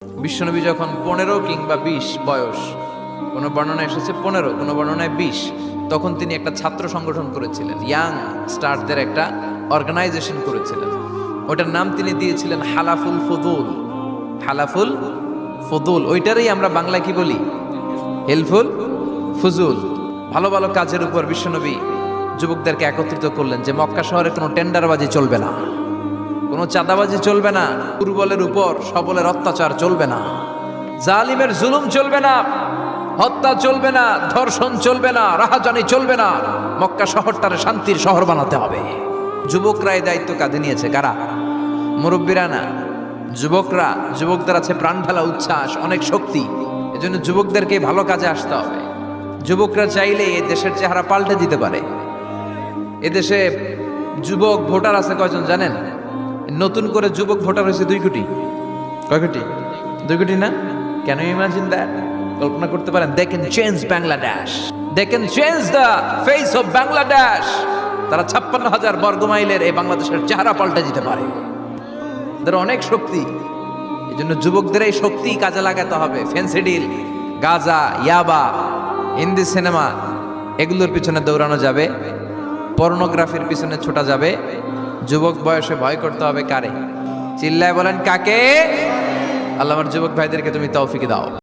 বিশ্বনবী যখন 15 কিংবা 20 বয়স, কোনো বর্ণনা এসেছে 15, কোনো বর্ণনায় 20, তখন তিনি একটা ছাত্র সংগঠন করেছিলেন, ইয়াং স্টারদের একটা অর্গানাইজেশন করেছিলেন। ওটার নাম তিনি দিয়েছিলেন হালাফুল ফুদুল। হালাফুল ফুদুল, ওইটারই আমরা বাংলা কি বলি? হেলফুল ফুজুল। ভালো ভালো কাজের উপর বিশ্বনবী যুবকদেরকে একত্রিত করলেন যে মক্কা শহরে কোনো টেন্ডারবাজি চলবে না, কোনো চাঁদাবাজি চলবে না, দুর্বলের উপর সবলের অত্যাচার চলবে না, জালিমের জুলুম চলবে না, হত্যা চলবে না, ধর্ষণ চলবে না, রাহাজানি চলবে না। মক্কা শহরটারে শান্তির শহর বানাতে হবে। যুবকরা এই দায়িত্ব কাঁধে নিয়েছে। কারা? মুরব্বীরা না, যুবকরা। যুবকদের আছে প্রাণ ঢালা উচ্ছ্বাস, অনেক শক্তি। এজন্য যুবকদেরকে ভালো কাজে আসতে হবে। যুবকরা চাইলে এই দেশের চেহারা পাল্টে দিতে পারে। এদেশে যুবক ভোটার আছে কয়জন জানেন? নতুন করে যুবক ভোটার হয়েছে 2 কোটি। কয় কোটি? 2 কোটি না? Can you imagine that? কল্পনা করতে পারেন? They can change Bangladesh, they can change the face of Bangladesh. তারা 56,000 বর্গ মাইলের এই বাংলাদেশের চেহারা পাল্টে দিতে পারে। তাদের অনেক শক্তি। এই জন্য যুবকদের এই শক্তি কাজে লাগাতে হবে। ফেন্সিডিল, গাঁজা, ইয়াবা, হিন্দি সিনেমা, এগুলোর পিছনে দৌড়ানো যাবে, পর্নোগ্রাফির পিছনে ছোটা যাবে। যুবক বয়সে ভয় করতে হবে কারে? চিল্লায় বলেন কাকে? আল্লাহ আমার যুবক ভাইদেরকে তুমি তৌফিক দাও।